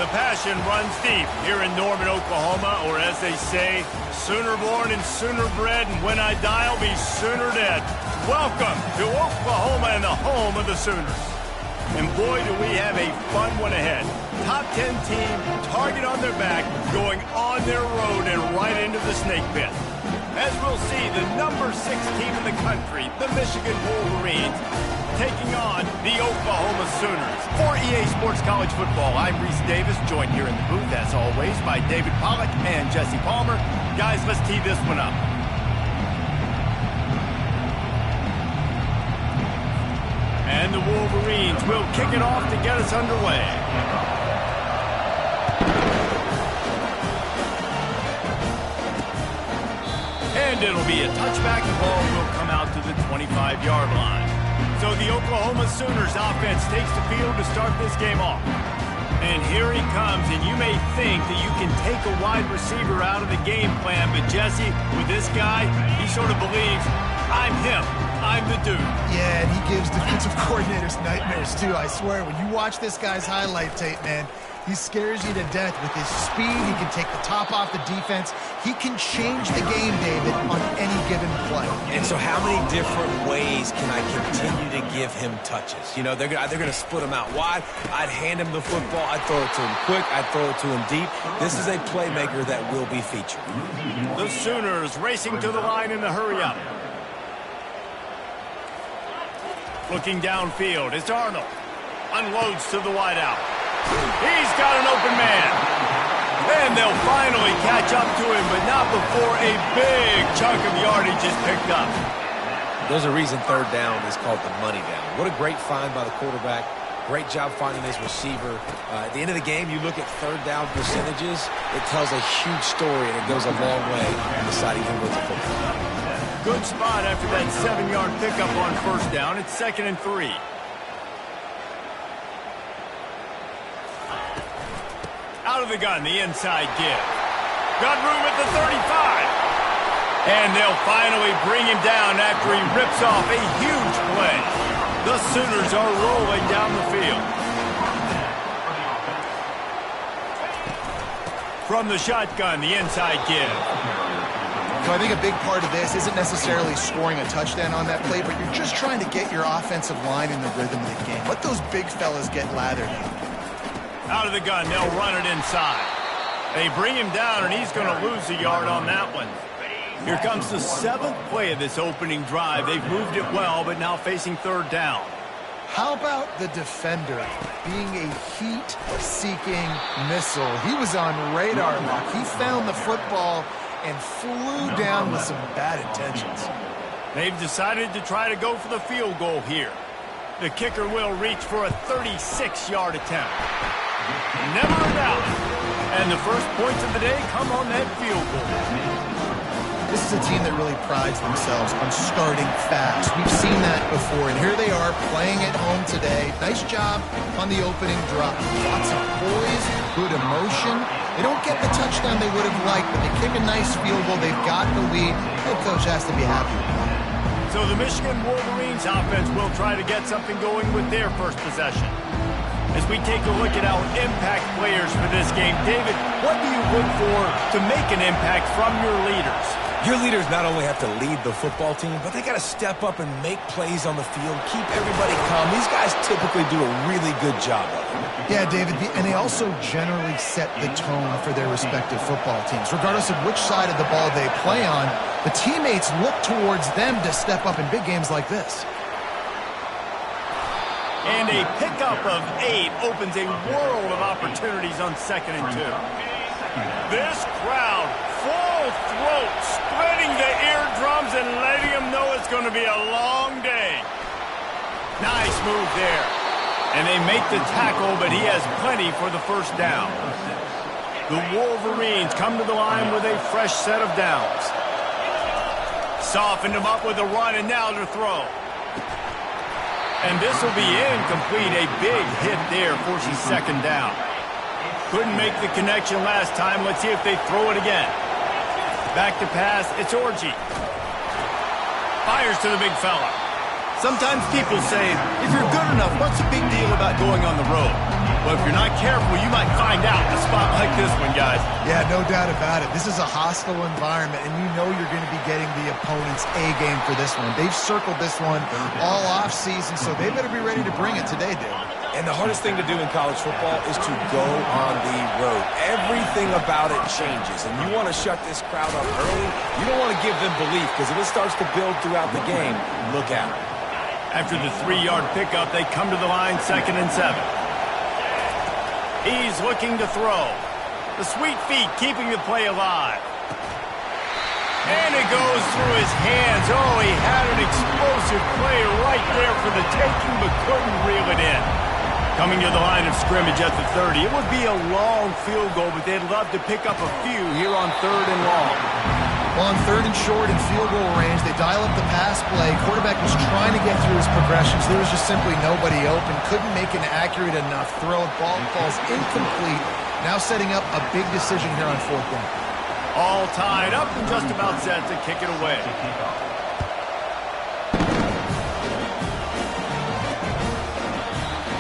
The passion runs deep here in Norman, Oklahoma, or as they say, sooner born and sooner bred, and when I die, I'll be sooner dead. Welcome to Oklahoma and the home of the Sooners. And boy, do we have a fun one ahead. Top 10 team, target on their back, going on their road and right into the snake pit. As we'll see, the number 6 team in the country, the Michigan Wolverines, taking on the Oklahoma Sooners. For EA Sports College Football, I'm Reese Davis, joined here in the booth, as always, by David Pollack and Jesse Palmer. Guys, let's tee this one up. And the Wolverines will kick it off to get us underway. And it'll be a touchback. The ball will come out to the 25-yard line. So the Oklahoma Sooners offense takes the field to start this game off. And here he comes, and you may think that you can take a wide receiver out of the game plan, but Jesse, with this guy, he sort of believes, I'm him. I'm the dude. Yeah, and he gives defensive coordinators nightmares, too. I swear, when you watch this guy's highlight tape, man, he scares you to death with his speed. He can take the top off the defense. He can change the game, David, on any given play. And so how many different ways can I continue to give him touches? You know, they're going to split him out wide. I'd hand him the football. I'd throw it to him quick. I'd throw it to him deep. This is a playmaker that will be featured. The Sooners racing to the line in the hurry-up. Looking downfield, it's Arnold. Unloads to the wideout. He's got an open man. And they'll finally catch up to him, but not before a big chunk of yardage is picked up. There's a reason third down is called the money down. What a great find by the quarterback. Great job finding his receiver. At the end of the game, you look at third down percentages. It tells a huge story, and it goes a long way in deciding who wins the football. Good spot after that 7-yard pickup on first down. It's 2nd and 3. Out of the gun, the inside give. Got room at the 35. And they'll finally bring him down after he rips off a huge play. The Sooners are rolling down the field. From the shotgun, the inside give. So I think a big part of this isn't necessarily scoring a touchdown on that play, but you're just trying to get your offensive line in the rhythm of the game. Let those big fellas get lathered. Out of the gun, they'll run it inside. They bring him down, and he's going to lose a yard on that one. Here comes the 7th play of this opening drive. They've moved it well, but now facing third down. How about the defender being a heat-seeking missile? He was on radar lock. He found the football and flew down with some bad intentions. They've decided to try to go for the field goal here. The kicker will reach for a 36-yard attempt. Never a doubt. And the first points of the day come on that field goal. This is a team that really prides themselves on starting fast. We've seen that before, and here they are playing at home today. Nice job on the opening drop. Lots of poise, good emotion. They don't get the touchdown they would have liked, but they kick a nice field goal. They've got the lead. Head coach has to be happy with that. So the Michigan Wolverines offense will try to get something going with their first possession. As we take a look at our impact players for this game, David, what do you look for to make an impact from your leaders? Your leaders not only have to lead the football team, but they got to step up and make plays on the field, keep everybody calm. These guys typically do a really good job of it. Yeah, David, and they also generally set the tone for their respective football teams. Regardless of which side of the ball they play on, the teammates look towards them to step up in big games like this. And a pickup of 8 opens a world of opportunities on 2nd and 2. This crowd, full throat, spreading the eardrums and letting them know it's going to be a long day. Nice move there. And they make the tackle, but he has plenty for the first down. The Wolverines come to the line with a fresh set of downs. Softened him up with a run, and now to throw. And this will be incomplete. A big hit there forces 2nd down. Couldn't make the connection last time. Let's see if they throw it again. Back to pass. It's Orji. Fires to the big fella. Sometimes people say, if you're good enough, what's the big deal about going on the road? Well, if you're not careful, you might find out in a spot like this one, guys. Yeah, no doubt about it. This is a hostile environment, and you know you're going to be getting the opponent's A game for this one. They've circled this one all offseason, so they better be ready to bring it today, dude. And the hardest thing to do in college football is to go on the road. Everything about it changes, and you want to shut this crowd up early. You don't want to give them belief, because if it starts to build throughout the game, look out. After the 3-yard pickup, they come to the line, 2nd and 7. He's looking to throw. The sweet feet keeping the play alive. And it goes through his hands. Oh, he had an explosive play right there for the taking, but couldn't reel it in. Coming to the line of scrimmage at the 30. It would be a long field goal, but they'd love to pick up a few here on 3rd and long. Well, on 3rd and short in field goal range, they dial up the pass play. Quarterback was trying to get through his progressions. There was just simply nobody open. Couldn't make an accurate enough throw. Ball falls incomplete. Now setting up a big decision here on 4th down. All tied up and just about set to kick it away.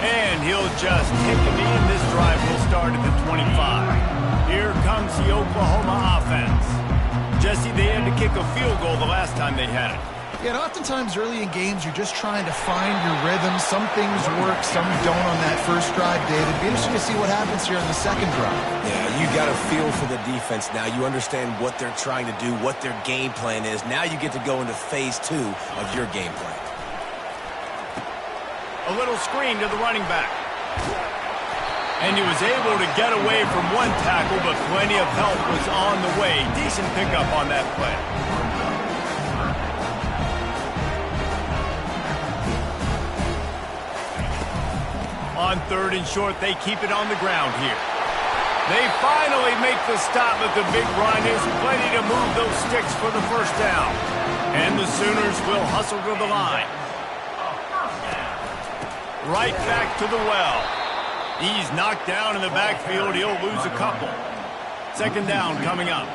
And he'll just kick it in. This drive will start at the 25. Here comes the Oklahoma offense. Jesse, they had to kick a field goal the last time they had it. Yeah, and oftentimes early in games, you're just trying to find your rhythm. Some things work, some don't on that first drive, David. Be interesting to see what happens here on the 2nd drive. Yeah, you got a feel for the defense now. You understand what they're trying to do, what their game plan is. Now you get to go into phase 2 of your game plan. A little screen to the running back. And he was able to get away from one tackle, but plenty of help was on the way. Decent pickup on that play. On 3rd and short, they keep it on the ground here. They finally make the stop, but the big run is plenty to move those sticks for the 1st down. And the Sooners will hustle to the line. Right back to the well. He's knocked down in the backfield. He'll lose a couple. 2nd down coming up.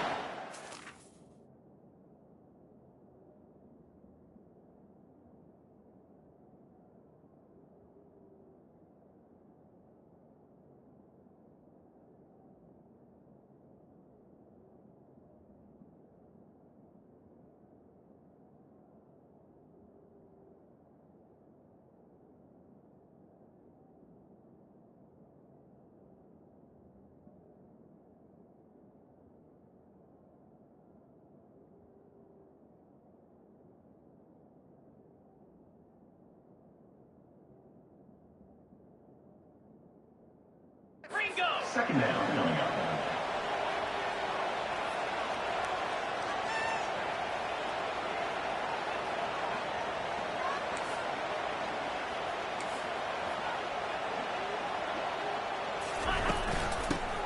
Second down coming up.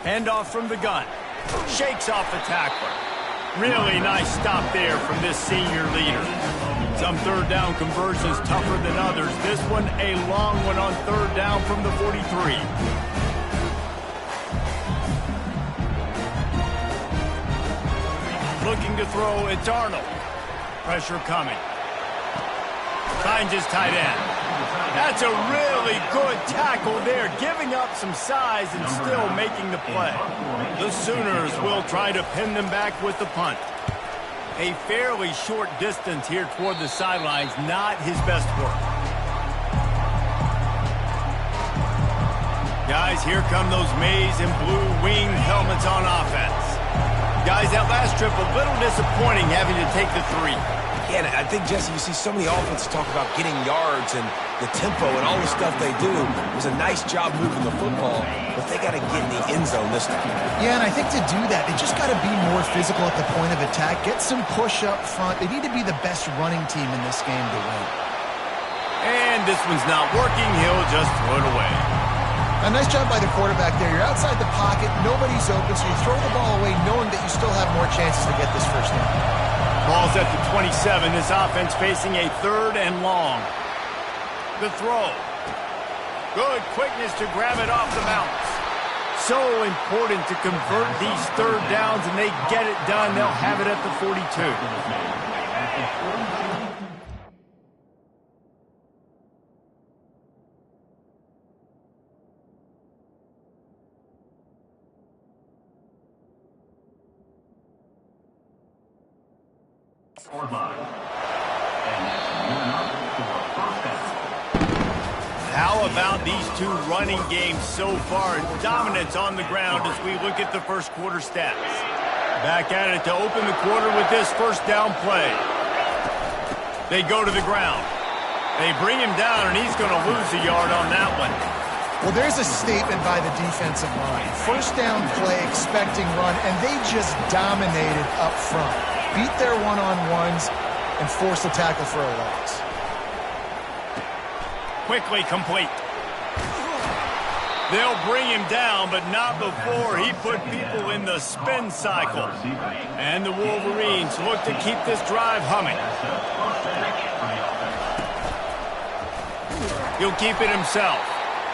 Handoff from the gun. Shakes off the tackler. Really nice stop there from this senior leader. Some 3rd down conversions tougher than others. This one a long one on 3rd down from the 43. Looking to throw, it's Arnold. Pressure coming. Finds his tight end. That's a really good tackle there, giving up some size and still making the play. The Sooners will try to pin them back with the punt. A fairly short distance here toward the sidelines, not his best work. Guys, here come those maize and blue winged helmets on offense. Guys, that last trip, a little disappointing having to take the 3. Yeah, and I think, Jesse, you see so many offenses talk about getting yards and the tempo and all the stuff they do. It was a nice job moving the football, but they got to get in the end zone this time. Yeah, and I think to do that, they just got to be more physical at the point of attack, get some push up front. They need to be the best running team in this game to win. And this one's not working. He'll just throw it away. A nice job by the quarterback there. You're outside the pocket, nobody's open, so you throw the ball away knowing that you still have more chances to get this 1st down. Ball's at the 27. This offense facing a 3rd and long. The throw. Good quickness to grab it off the mountains. So important to convert these 3rd downs, and they get it done. They'll have it at the 42. How about these two running games so far? Dominance on the ground as we look at the first quarter stats. Back at it to open the quarter with this first down play. They go to the ground. They bring him down, and he's going to lose a yard on that one. Well, there's a statement by the defensive line. First down play, expecting run, and they just dominated up front. Beat their one-on-ones and forced the tackle for a loss. Quickly complete. They'll bring him down, but not before he put people in the spin cycle. And the Wolverines look to keep this drive humming. He'll keep it himself.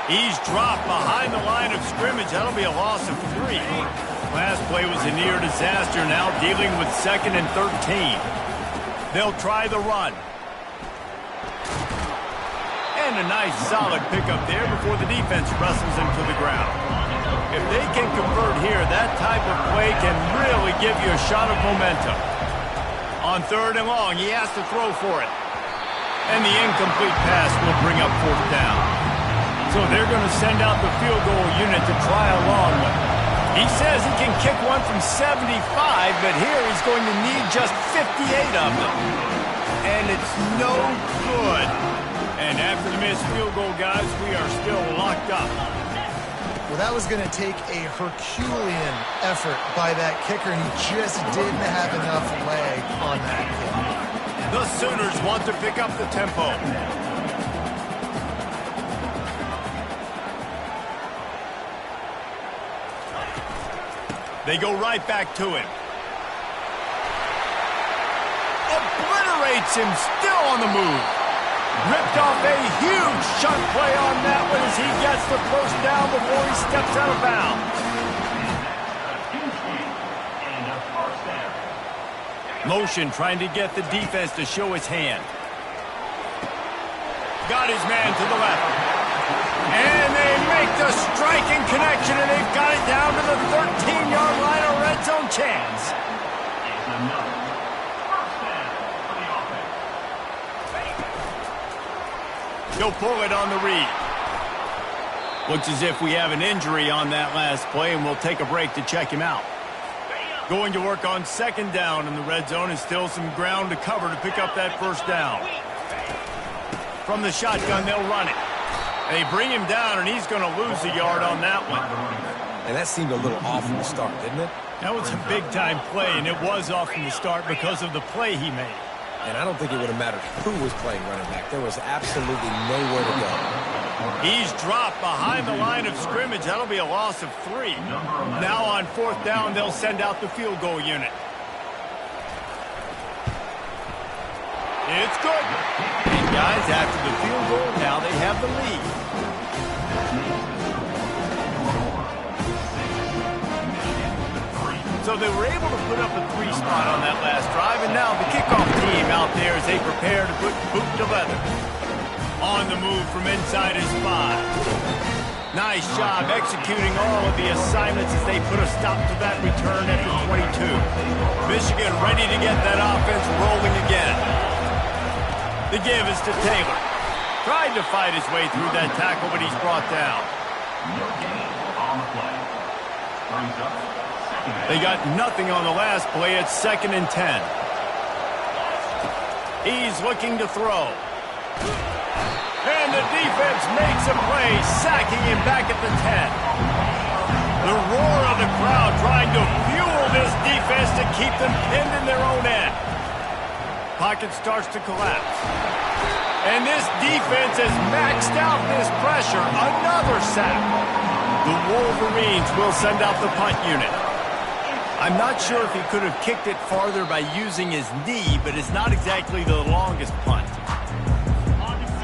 He's dropped behind the line of scrimmage. That'll be a loss of 3. Last play was a near disaster, now dealing with 2nd and 13. They'll try the run. And a nice solid pickup there before the defense wrestles him to the ground. If they can convert here, that type of play can really give you a shot of momentum. On 3rd and long, he has to throw for it. And the incomplete pass will bring up 4th down. So they're going to send out the field goal unit to try a long one. He says he can kick one from 75, but here he's going to need just 58 of them. And it's no good. And after the missed field goal, guys, we are still locked up. Well, that was going to take a Herculean effort by that kicker, and he just didn't have enough leg on that kick. The Sooners want to pick up the tempo. They go right back to him. Obliterates him, still on the move. Ripped off a huge chunk play on that one as he gets the first down before he steps out of bounds. Motion trying to get the defense to show his hand. Got his man to the left. And they make the striking connection, and they've got it down to the 13-yard line, a red zone chance. He'll pull it on the read. Looks as if we have an injury on that last play, and we'll take a break to check him out. Going to work on 2nd down in the red zone, and still some ground to cover to pick up that first down. From the shotgun, they'll run it. They bring him down, and he's going to lose a yard on that one. And that seemed a little off from the start, didn't it? That was a big-time play, and it was off from the start because of the play he made. And I don't think it would have mattered who was playing running back. There was absolutely nowhere to go. He's dropped behind the line of scrimmage. That'll be a loss of 3. Now on 4th down, they'll send out the field goal unit. It's good. And guys, after the field goal, now they have the lead. So they were able to put up a 3 spot on that last drive, and now the kickoff team out there as they prepare to put boot to leather. On the move from inside his 5. Nice job executing all of the assignments as they put a stop to that return at the 22. Michigan ready to get that offense rolling again. The give is to Taylor. Tried to fight his way through that tackle, but he's brought down. They got nothing on the last play. It's 2nd and 10. He's looking to throw. And the defense makes a play, sacking him back at the 10. The roar of the crowd trying to fuel this defense to keep them pinned in their own end. Pocket starts to collapse. And this defense has maxed out this pressure. Another sack. The Wolverines will send out the punt unit. I'm not sure if he could have kicked it farther by using his knee, but it's not exactly the longest punt.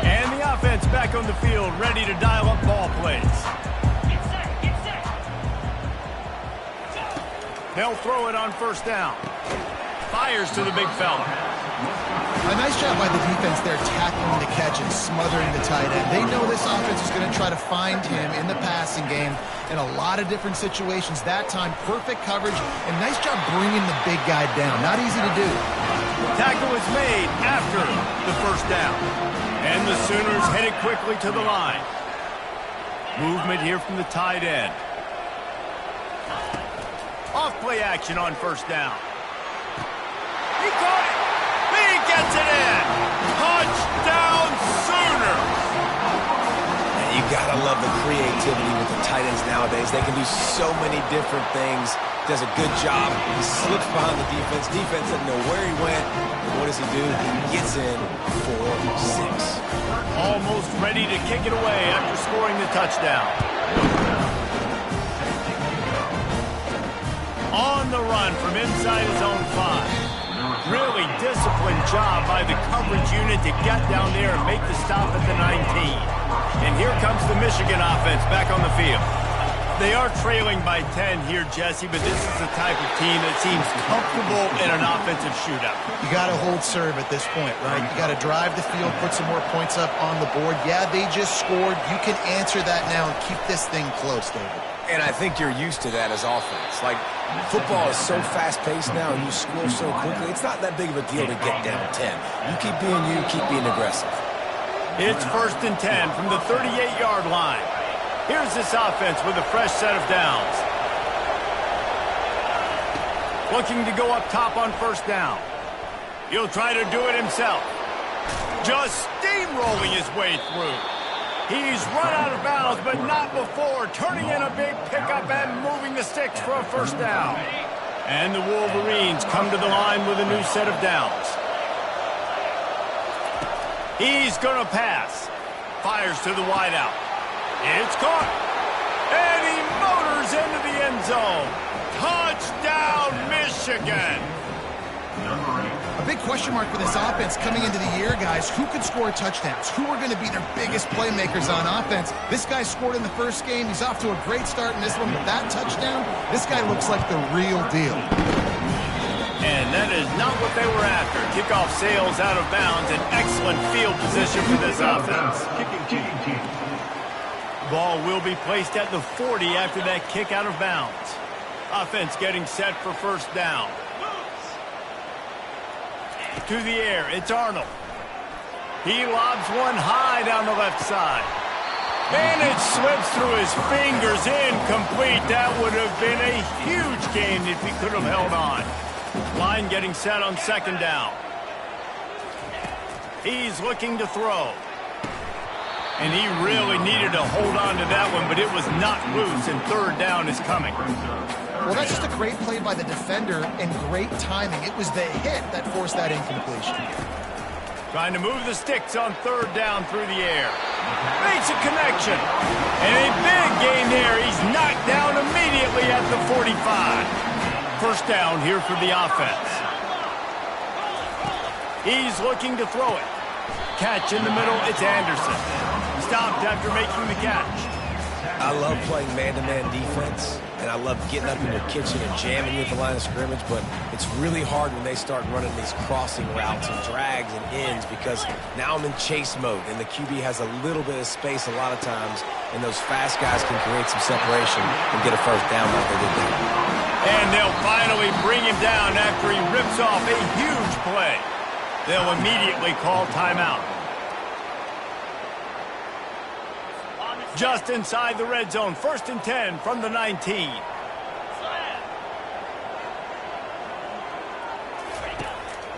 And the offense back on the field, ready to dial up ball plays. They'll throw it on 1st down. Fires to the big fella. A nice job by the defense there, tackling the catch and smothering the tight end. They know this offense is going to try to find him in the passing game in a lot of different situations. That time, perfect coverage, and nice job bringing the big guy down. Not easy to do. Tackle was made after the first down. And the Sooners headed quickly to the line. Movement here from the tight end. Off play action on first down. He caught it. He gets it in. Touchdown Sooners. And you gotta love the creativity with the tight ends nowadays. They can do so many different things. Does a good job. He slips behind the defense. Defense doesn't know where he went. What does he do? He gets in for 6. Almost ready to kick it away after scoring the touchdown. On the run from inside his own 5. Really disciplined job by the coverage unit to get down there and make the stop at the 19. And here comes the Michigan offense back on the field. They are trailing by 10 here, Jesse, but this is the type of team that seems comfortable in an offensive shootout. You got to hold serve at this point, right? You got to drive the field, put some more points up on the board. Yeah, they just scored. You can answer that now and keep this thing close, David. And I think you're used to that as offense. Like, football is so fast-paced now, and you score so quickly. It's not that big of a deal to get down 10. You keep being aggressive. It's 1st and 10 from the 38-yard line. Here's this offense with a fresh set of downs. Looking to go up top on first down. He'll try to do it himself. Just steamrolling his way through. He's run out of bounds, but not before turning in a big pickup and moving the sticks for a first down. And the Wolverines come to the line with a new set of downs. He's going to pass. Fires to the wideout. It's caught. And he motors into the end zone. Touchdown, Michigan. A big question mark for this offense coming into the year, guys. Who could score touchdowns? Who are going to be their biggest playmakers on offense? This guy scored in the first game. He's off to a great start in this one, but that touchdown, this guy looks like the real deal. And that is not what they were after. Kickoff sails out of bounds. An excellent field position for this offense. Ball will be placed at the 40 after that kick out of bounds. Offense getting set for first down. To the air, it's Arnold. He lobs one high down the left side. And it slips through his fingers, incomplete. That would have been a huge gain if he could have held on. Line getting set on second down. He's looking to throw. And he really needed to hold on to that one, but it was not loose, and third down is coming. Well, that's just a great play by the defender and great timing. It was the hit that forced that incompletion. Trying to move the sticks on third down through the air. Makes a connection. And a big gain there. He's knocked down immediately at the 45. First down here for the offense. He's looking to throw it. Catch in the middle, it's Anderson. Stopped after making the catch. I love playing man-to-man defense, and I love getting up in your kitchen and jamming you at the line of scrimmage, but it's really hard when they start running these crossing routes and drags and ends because now I'm in chase mode, and the QB has a little bit of space a lot of times, and those fast guys can create some separation and get a first down like they did there. And they'll finally bring him down after he rips off a huge play. They'll immediately call timeout. Just inside the red zone, 1st and 10 from the 19.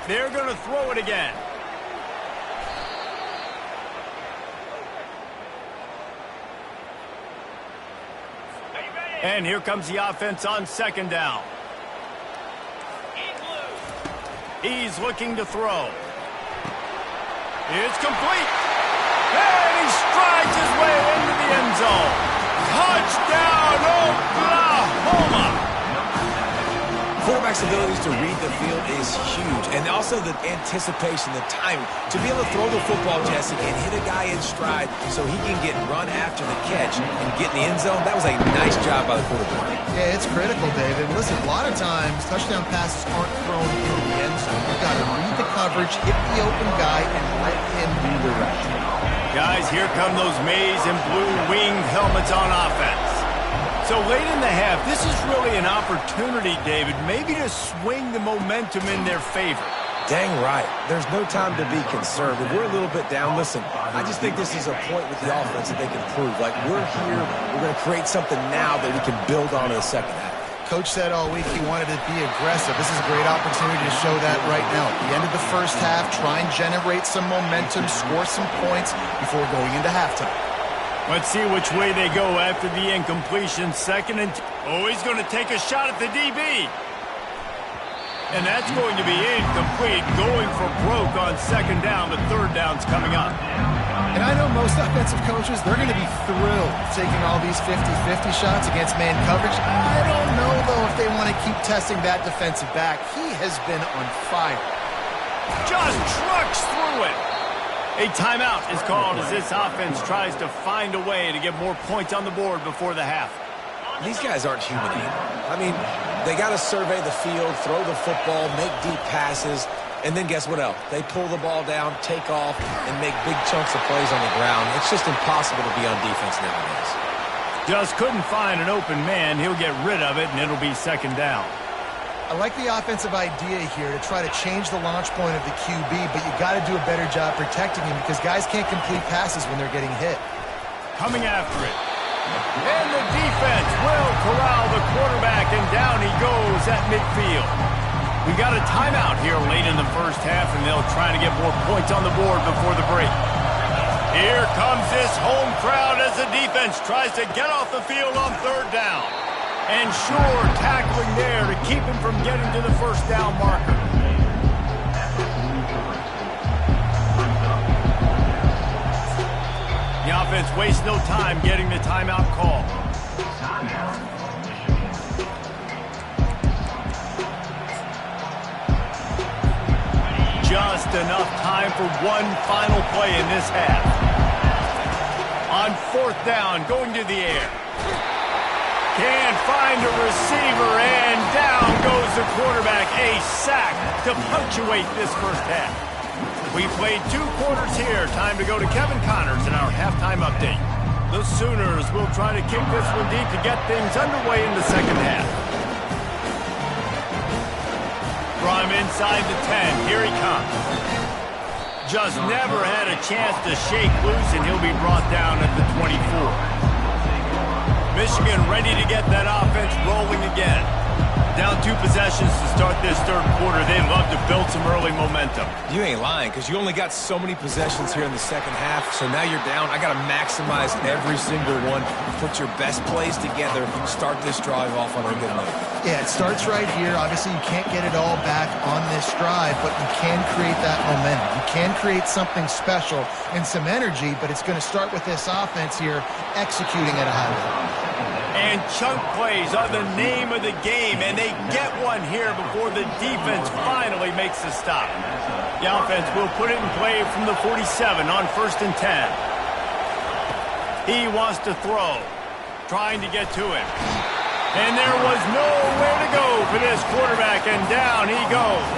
They're going to throw it again. And here comes the offense on second down. He's looking to throw. It's complete. And he strides his way into the end zone. Touchdown, Oklahoma! Quarterback's abilities to read the field is huge, and also the anticipation, the timing. To be able to throw the football, Jesse, and hit a guy in stride so he can get run after the catch and get in the end zone, that was a nice job by the quarterback. Yeah, it's critical, David. Listen, a lot of times, touchdown passes aren't thrown into the end zone. You've got to read the coverage, hit the open guy, and let him do the rest. Guys, here come those maize and blue winged helmets on offense. So late in the half, this is really an opportunity, David, maybe to swing the momentum in their favor. Dang right. There's no time to be concerned. If we're a little bit down, listen, I just think this is a point with the offense that they can prove. Like, we're here, we're going to create something now that we can build on in the second half. Coach said all week he wanted to be aggressive. This is a great opportunity to show that right now. At the end of the first half, try and generate some momentum, score some points before going into halftime. Let's see which way they go after the incompletion. Second and... Oh, he's going to take a shot at the DB. And that's going to be incomplete, going for broke on second down, but third down's coming up. And I know most offensive coaches, they're going to be thrilled taking all these 50-50 shots against man coverage. I don't know, though, if they want to keep testing that defensive back. He has been on fire. Just trucks through it. A timeout is called as this offense tries to find a way to get more points on the board before the half. These guys aren't human either. I mean, they got to survey the field, throw the football, make deep passes, and then guess what else? They pull the ball down, take off, and make big chunks of plays on the ground. It's just impossible to be on defense nowadays. Just couldn't find an open man. He'll get rid of it, and it'll be second down. I like the offensive idea here to try to change the launch point of the QB, but you got to do a better job protecting him because guys can't complete passes when they're getting hit. Coming after it. And the defense will corral the quarterback, and down he goes at midfield. We got a timeout here late in the first half, and they'll try to get more points on the board before the break. Here comes this home crowd as the defense tries to get off the field on third down. And sure, tackling there to keep him from getting to the first down marker. The offense wastes no time getting the timeout call. Just enough time for one final play in this half. On fourth down, going to the air. Can't find a receiver, and down goes the quarterback. A sack to punctuate this first half. We played 2 quarters here. Time to go to Kevin Connors in our halftime update. The Sooners will try to kick this one deep to get things underway in the second half. From inside the 10, here he comes. Just never had a chance to shake loose, and he'll be brought down at the 24. Michigan ready to get that offense rolling again. Down 2 possessions to start this third quarter. They'd love to build some early momentum. You ain't lying, because you only got so many possessions here in the second half, so now you're down. I got to maximize every single one. Put your best plays together. Start this drive off on a good note. Yeah, it starts right here. Obviously, you can't get it all back on this drive, but you can create that momentum. You can create something special and some energy, but it's going to start with this offense here executing at a high level. And chunk plays are the name of the game, and they get one here before the defense finally makes the stop. The offense will put it in play from the 47 on 1st and 10. He wants to throw, trying to get to him. And there was nowhere to go for this quarterback, and down he goes.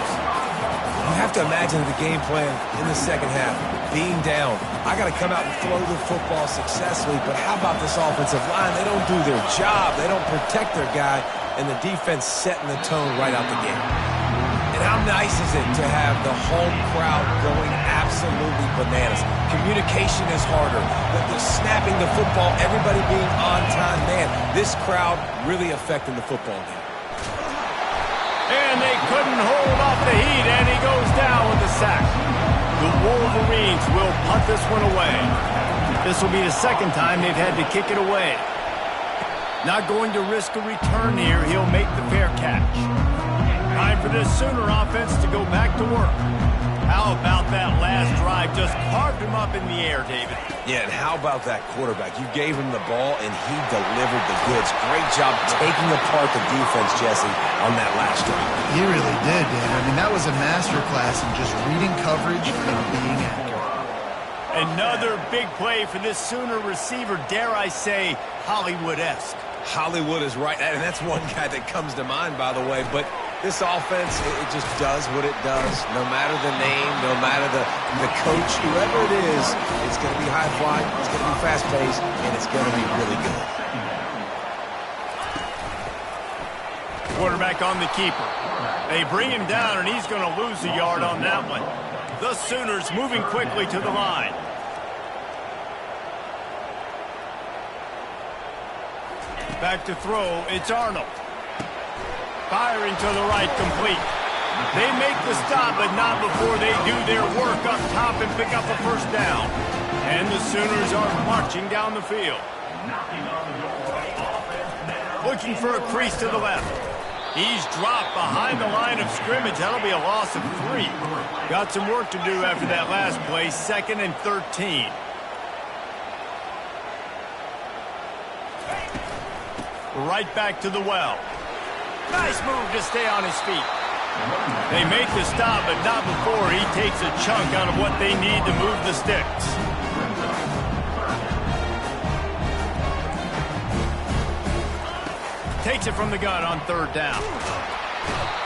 You have to imagine the game plan in the second half. Being down, I got to come out and throw the football successfully, but how about this offensive line? They don't do their job. They don't protect their guy, and the defense setting the tone right out the gate. And how nice is it to have the home crowd going absolutely bananas? Communication is harder. The snapping the football, everybody being on time. Man, this crowd really affecting the football game. And they couldn't hold off the heat, and he goes down with the sack. The Wolverines will punt this one away. This will be the second time they've had to kick it away. Not going to risk a return here. He'll make the fair catch. Time for this Sooner offense to go back to work. How about that last drive? Just carved him up in the air, David. Yeah, and how about that quarterback? You gave him the ball, and he delivered the goods. Great job taking apart the defense, Jesse, on that last drive. He really did, David. I mean, that was a masterclass in just reading coverage and being accurate. Another big play for this Sooner receiver, dare I say, Hollywood-esque. Hollywood is right, and that's one guy that comes to mind, by the way, but this offense, it just does what it does. No matter the name, no matter the coach, whoever it is, it's going to be high-flying, it's going to be fast-paced, and it's going to be really good. Quarterback on the keeper. They bring him down, and he's going to lose a yard on that one. The Sooners moving quickly to the line. Back to throw, it's Arnold. Firing to the right, complete. They make the stop, but not before they do their work up top and pick up a first down. And the Sooners are marching down the field. Looking for a crease to the left. He's dropped behind the line of scrimmage. That'll be a loss of 3. Got some work to do after that last play. 2nd and 13. Right back to the well. Nice move to stay on his feet. They make the stop, but not before he takes a chunk out of what they need to move the sticks. Takes it from the gun on 3rd down.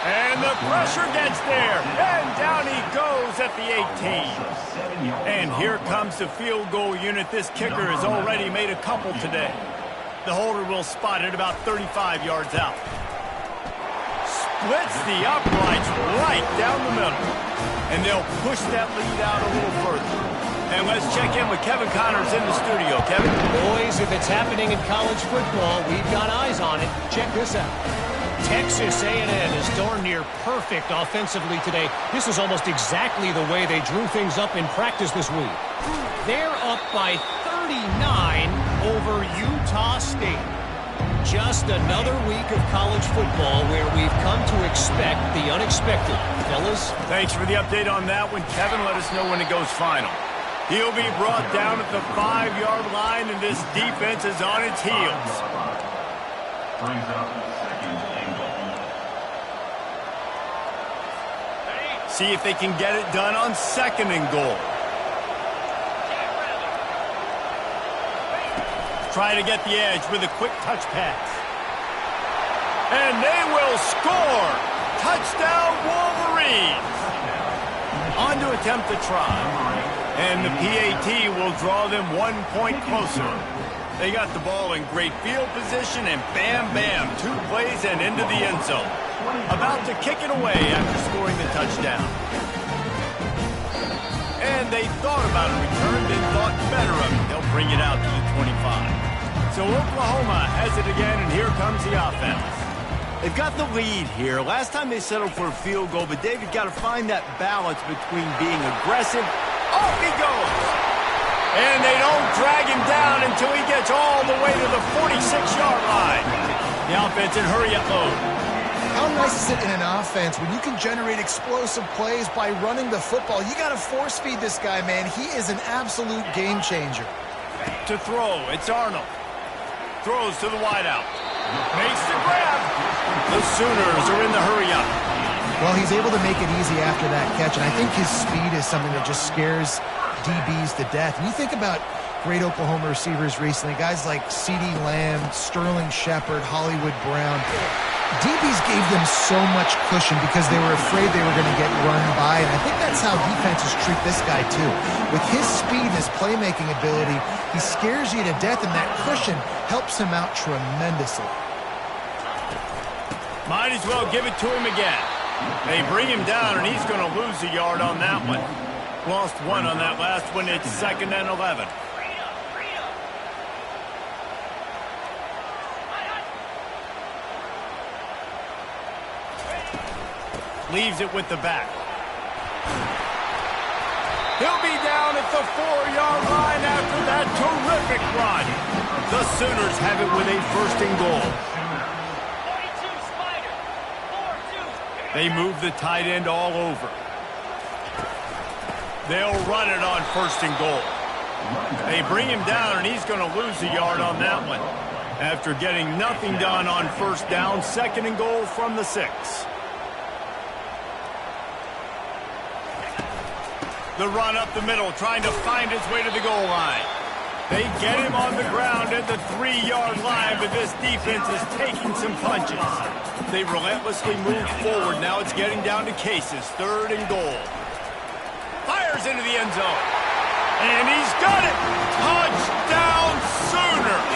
And the pressure gets there. And down he goes at the 18. And here comes the field goal unit. This kicker has already made a couple today. The holder will spot it about 35 yards out. Splits the uprights right down the middle. And they'll push that lead out a little further. And let's check in with Kevin Connors in the studio. Kevin? Boys, if it's happening in college football, we've got eyes on it. Check this out. Texas A&M is darn near perfect offensively today. This is almost exactly the way they drew things up in practice this week. They're up by 39 over Utah State. Just another week of college football where we've come to expect the unexpected. Fellas? Thanks for the update on that one. Kevin, let us know when it goes final. He'll be brought down at the 5-yard line, and this defense is on its heels. See if they can get it done on 2nd and goal. Try to get the edge with a quick touch pass. And they will score! Touchdown Wolverines! On to attempt to try. And the PAT will draw them 1 point closer. They got the ball in great field position, and bam, bam, 2 plays and into the end zone. About to kick it away after scoring the touchdown. And they thought about a return, then thought better of it. They'll bring it out to the 25. So Oklahoma has it again, and here comes the offense. They've got the lead here. Last time they settled for a field goal, but David got to find that balance between being aggressive. Off he goes! And they don't drag him down until he gets all the way to the 46-yard line. The offense in hurry-up mode. How nice is it in an offense when you can generate explosive plays by running the football? You got to force-feed this guy, man. He is an absolute game changer. To throw, it's Arnold. Throws to the wideout. Makes the grab. The Sooners are in the hurry-up. Well, he's able to make it easy after that catch, and I think his speed is something that just scares DBs to death. And you think about great Oklahoma receivers recently, guys like CeeDee Lamb, Sterling Shepard, Hollywood Brown. DBs gave them so much cushion because they were afraid they were going to get run by, and I think that's how defenses treat this guy too. With his speed and his playmaking ability, he scares you to death, and that cushion helps him out tremendously. Might as well give it to him again. They bring him down, and he's going to lose a yard on that one. Lost 1 on that last one. It's 2nd and 11. Leaves it with the back. He'll be down at the 4-yard line after that terrific run. The Sooners have it with a 1st and goal. They move the tight end all over. They'll run it on 1st and goal. They bring him down, and he's going to lose a yard on that one. After getting nothing done on 1st down, 2nd and goal from the 6. The run up the middle, trying to find his way to the goal line. They get him on the ground at the 3-yard line, but this defense is taking some punches. They relentlessly move forward. Now it's getting down to cases. 3rd and goal. Fires into the end zone. And he's got it! Touchdown Sooners!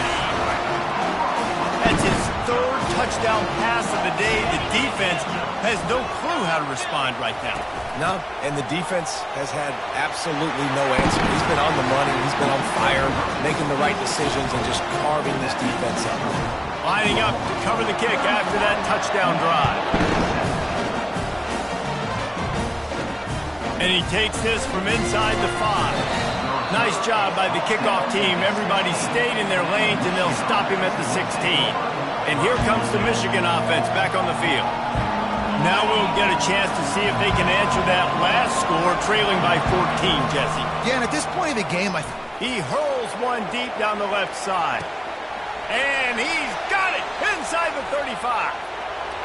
That's his 3rd touchdown pass of the day. The defense has no clue how to respond right now. No, and the defense has had absolutely no answer. He's been on the money. He's been on fire, making the right decisions and just carving this defense up. Lining up to cover the kick after that touchdown drive. And he takes this from inside the 5. Nice job by the kickoff team. Everybody stayed in their lanes, and they'll stop him at the 16. And here comes the Michigan offense back on the field. Now we'll get a chance to see if they can answer that last score, trailing by 14, Jesse. Yeah, and at this point of the game, he hurls one deep down the left side. And he's got it inside the 35.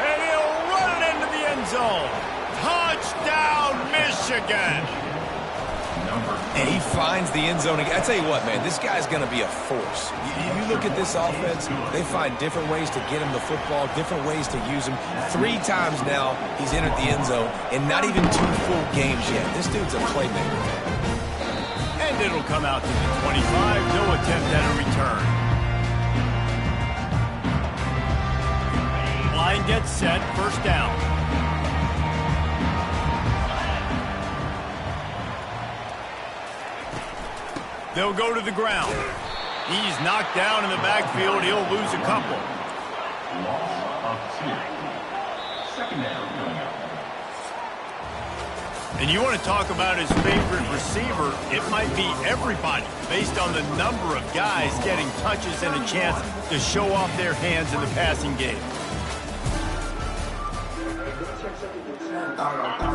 And he'll run it into the end zone. Touchdown, Michigan! And he finds the end zone again. I tell you what, man, this guy's going to be a force. You look at this offense, they find different ways to get him the football, different ways to use him. 3 times now he's entered the end zone, and not even 2 full games yet. This dude's a playmaker. And it'll come out to the 25. No attempt at a return. Line gets set. First down. They'll go to the ground. He's knocked down in the backfield. He'll lose a couple. And you want to talk about his favorite receiver, it might be everybody based on the number of guys getting touches and a chance to show off their hands in the passing game.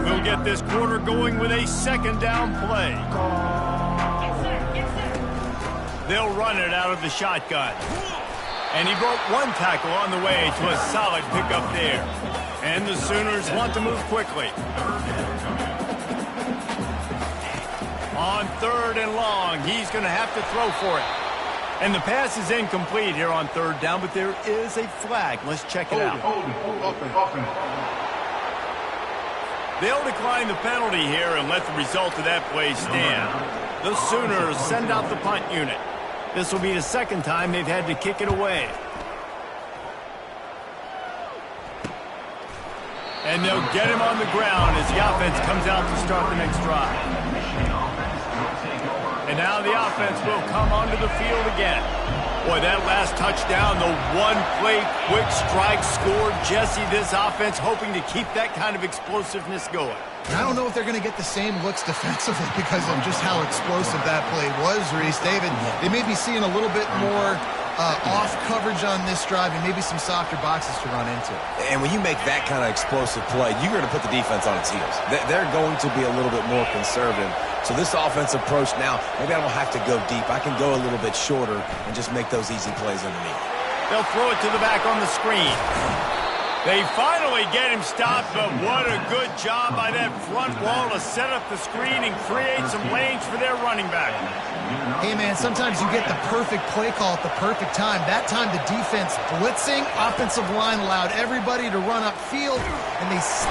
We'll get this quarter going with a second down play. They'll run it out of the shotgun. And he broke one tackle on the way to a solid pickup there. And the Sooners want to move quickly. On 3rd and long, he's going to have to throw for it. And the pass is incomplete here on 3rd down, but there is a flag. Let's check it out. They'll decline the penalty here and let the result of that play stand. The Sooners send out the punt unit. This will be the second time they've had to kick it away. And they'll get him on the ground as the offense comes out to start the next drive. And now the offense will come onto the field again. Boy, that last touchdown, the one-play quick strike scored. Jesse, this offense hoping to keep that kind of explosiveness going. I don't know if they're going to get the same looks defensively because of just how explosive that play was, Reese. David, they may be seeing a little bit more off coverage on this drive and maybe some softer boxes to run into. And when you make that kind of explosive play, you're going to put the defense on its heels. They're going to be a little bit more conservative. So this offensive approach now, maybe I don't have to go deep. I can go a little bit shorter and just make those easy plays underneath. They'll throw it to the back on the screen. They finally get him stopped, but what a good job by that front wall to set up the screen and create some lanes for their running back. Hey, man, sometimes you get the perfect play call at the perfect time. That time the defense blitzing, offensive line allowed everybody to run upfield, and this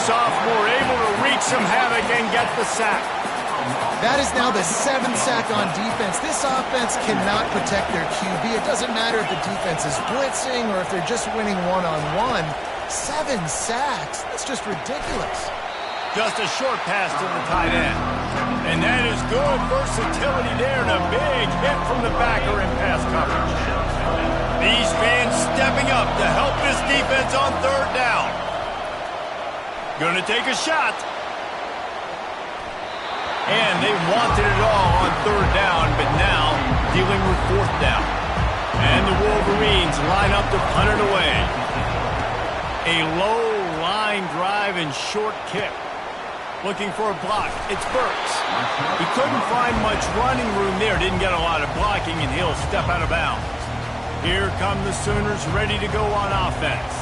sophomore able to wreak some havoc and get the sack. That is now the 7th sack on defense. This offense cannot protect their QB. It doesn't matter if the defense is blitzing or if they're just winning one-on-one. 7 sacks. That's just ridiculous. Just a short pass to the tight end. And that is good versatility there and a big hit from the backer in pass coverage. These fans stepping up to help this defense on 3rd down. Gonna take a shot. And they wanted it all on 3rd down, but now dealing with 4th down. And the Wolverines line up to punt it away. A low line drive and short kick. Looking for a block. It's Burks. He couldn't find much running room there. Didn't get a lot of blocking, and he'll step out of bounds. Here come the Sooners ready to go on offense.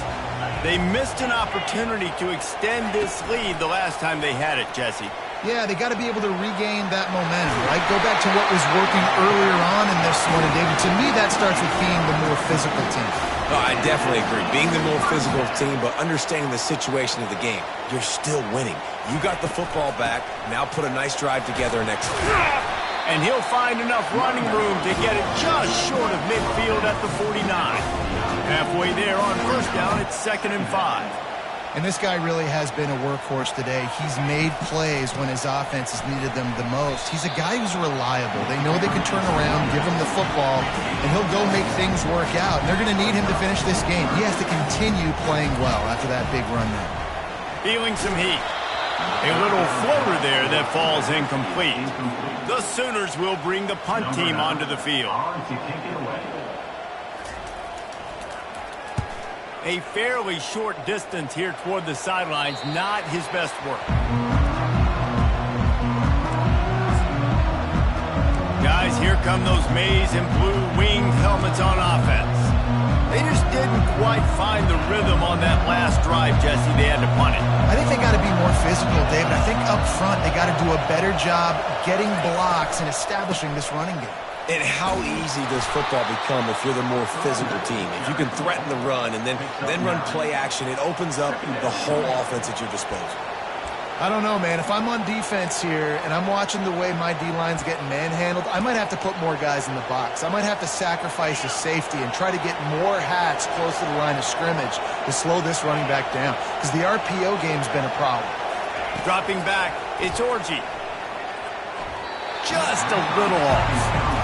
They missed an opportunity to extend this lead the last time they had it, Jesse. Yeah, they got to be able to regain that momentum, right? Go back to what was working earlier on in this one, and David, to me, that starts with being the more physical team. Oh, I definitely agree. Being the more physical team, but understanding the situation of the game. You're still winning. You got the football back. Now put a nice drive together and execute. And he'll find enough running room to get it just short of midfield at the 49. Halfway there on first down, it's 2nd and 5. And this guy really has been a workhorse today. He's made plays when his offense has needed them the most. He's a guy who's reliable. They know they can turn around, give him the football, and he'll go make things work out. And they're going to need him to finish this game. He has to continue playing well after that big run there. Feeling some heat. A little floater there that falls incomplete. The Sooners will bring the punt team onto the field. A fairly short distance here toward the sidelines, not his best work. Guys, here come those maize and blue winged helmets on offense. They just didn't quite find the rhythm on that last drive, Jesse. They had to punt it. I think they got to be more physical, David. I think up front they got to do a better job getting blocks and establishing this running game. And how easy does football become if you're the more physical team? If you can threaten the run and then run play action, it opens up the whole offense at your disposal. I don't know, man. If I'm on defense here and I'm watching the way my D-line's getting manhandled, I might have to put more guys in the box. I might have to sacrifice a safety and try to get more hats close to the line of scrimmage to slow this running back down, because the RPO game's been a problem. Dropping back, it's Orji. Just a little off.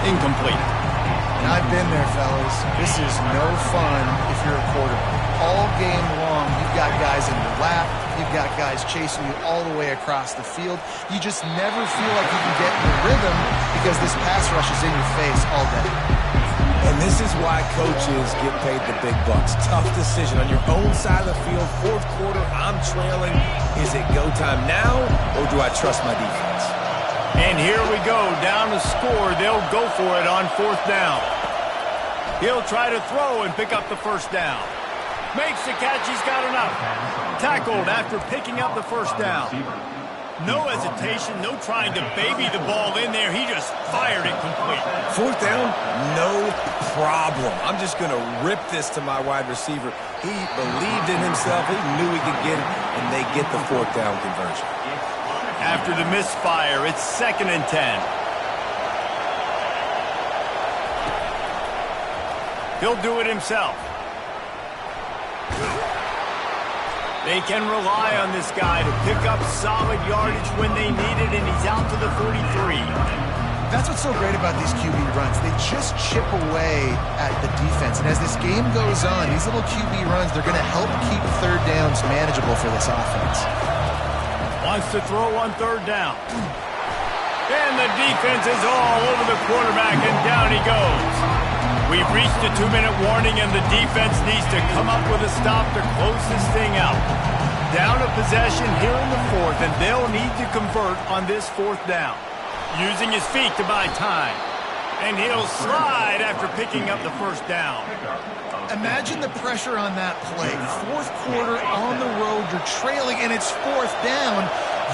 Incomplete. And I've been there, fellas. This is no fun if you're a quarterback. All game long, you've got guys in your lap. You've got guys chasing you all the way across the field. You just never feel like you can get in the rhythm because this pass rush is in your face all day. And this is why coaches get paid the big bucks. Tough decision on your own side of the field. Fourth quarter, I'm trailing. Is it go time now, or do I trust my defense? And here we go, down to score. They'll go for it on 4th down. He'll try to throw and pick up the first down. Makes the catch, he's got enough. Tackled after picking up the first down. No hesitation, no trying to baby the ball in there. He just fired it complete. 4th down, no problem. I'm just going to rip this to my wide receiver. He believed in himself. He knew he could get it, and they get the 4th down conversion. After the misfire, it's 2nd and 10. He'll do it himself. They can rely on this guy to pick up solid yardage when they need it, and he's out to the 43. That's what's so great about these QB runs. They just chip away at the defense. And as this game goes on, these little QB runs, they're going to help keep 3rd downs manageable for this offense. Wants to throw on 3rd down. And the defense is all over the quarterback, and down he goes. We've reached the 2-minute warning, and the defense needs to come up with a stop to close this thing out. Down a possession here in the 4th, and they'll need to convert on this 4th down. Using his feet to buy time. And he'll slide after picking up the first down. Imagine the pressure on that play. 4th quarter on the road, you're trailing, and it's 4th down.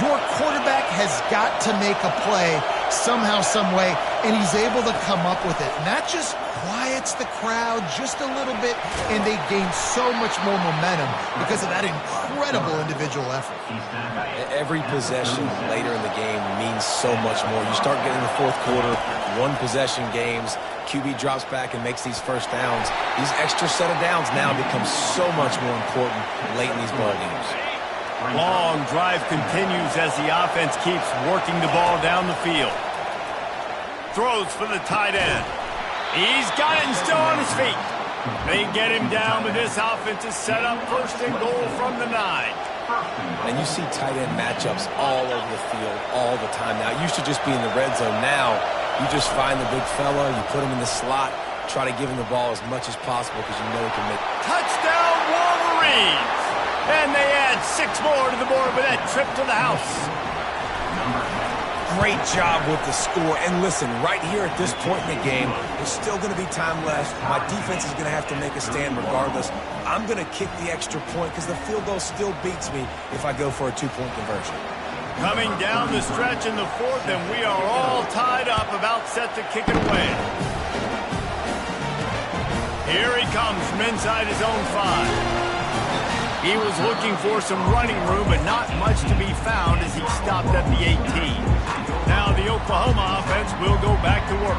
Your quarterback has got to make a play somehow, some way, and he's able to come up with it. And that just quiets the crowd just a little bit, and they gain so much more momentum because of that incredible individual effort. Every possession later in the game means so much more. You start getting the 4th quarter, 1-possession games, QB drops back and makes these first downs. These extra set of downs now become so much more important late in these ball games. Long drive continues as the offense keeps working the ball down the field. Throws for the tight end. He's got it and still on his feet. They get him down, but this offense is set up 1st and goal from the 9. And you see tight end matchups all over the field all the time now. It used to just be in the red zone. Now you just find the big fella, you put him in the slot, try to give him the ball as much as possible because you know he can make it. Touchdown Wolverines! And they add 6 more to the board with that trip to the house. Great job with the score. And listen, right here at this point in the game, there's still going to be time left. My defense is going to have to make a stand regardless. I'm going to kick the extra point because the field goal still beats me if I go for a 2-point conversion. Coming down the stretch in the 4th, and we are all tied up, about set to kick it away. Here he comes from inside his own 5. He was looking for some running room, but not much to be found as he stopped at the 18. Now the Oklahoma offense will go back to work.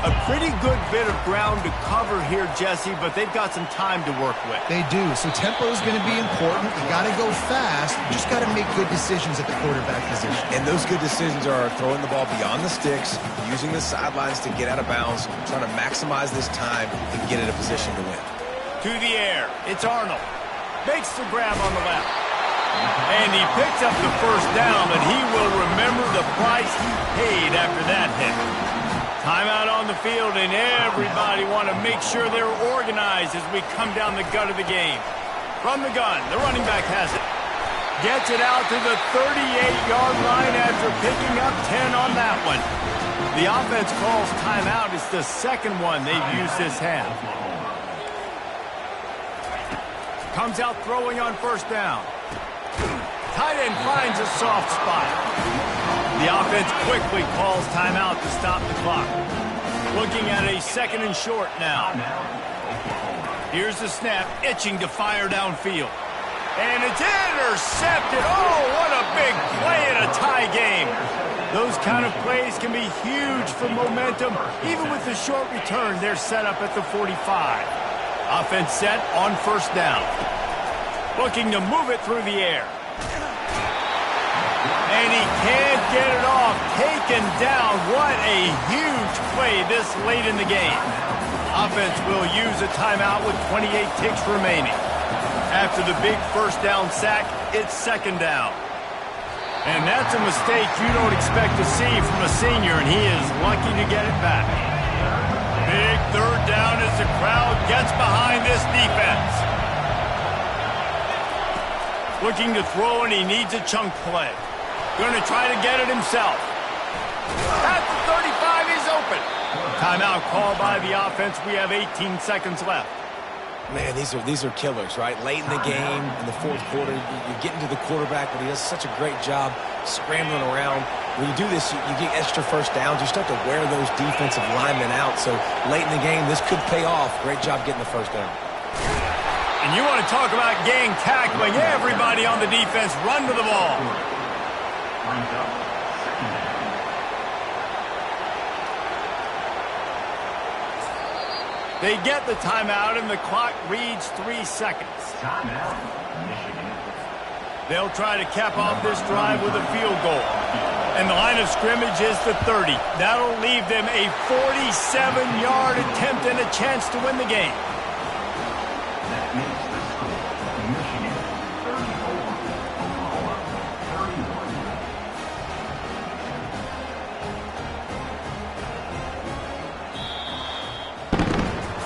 A pretty good bit of ground to cover here, Jesse, but they've got some time to work with. They do. So tempo is going to be important. You got to go fast. You just got to make good decisions at the quarterback position. And those good decisions are throwing the ball beyond the sticks, using the sidelines to get out of bounds, trying to maximize this time and get in a position to win. To the air. It's Arnold. Makes the grab on the left. And he picks up the first down, but he will remember the price he paid after that hit. Timeout on the field, and everybody want to make sure they're organized as we come down the gut of the game. From the gun, the running back has it. Gets it out to the 38-yard line after picking up 10 on that one. The offense calls timeout. It's the second one they've used this half. Comes out throwing on first down. Tight end finds a soft spot. The offense quickly calls timeout to stop the clock. Looking at a second and short now. Here's the snap, itching to fire downfield. And it's intercepted. Oh, what a big play in a tie game. Those kind of plays can be huge for momentum. Even with the short return, they're set up at the 45. Offense set on first down. Looking to move it through the air. And he can't get it off. Taken down. What a huge play this late in the game. Offense will use a timeout with 28 ticks remaining. After the big first down sack, it's second down. And that's a mistake you don't expect to see from a senior, and he is lucky to get it back. Big third down as the crowd gets behind this defense. Looking to throw, and he needs a chunk play. Going to try to get it himself. At the 35, he's open. Timeout called by the offense. We have 18 seconds left. Man, these are killers, right? Late in the game, in the fourth quarter, you're getting to the quarterback, but he does such a great job scrambling around. When you do this, you get extra first downs. You start to wear those defensive linemen out. So late in the game, this could pay off. Great job getting the first down. And you want to talk about gang tackling. Everybody on the defense run to the ball. They get the timeout, and the clock reads 3 seconds. They'll try to cap off this drive with a field goal. And the line of scrimmage is the 30. That'll leave them a 47-yard attempt and a chance to win the game.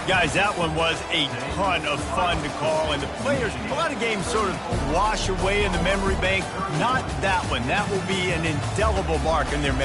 Guys, that one was a ton of fun to call, and the players, a lot of games sort of wash away in the memory bank. Not that one. That will be an indelible mark in their memory.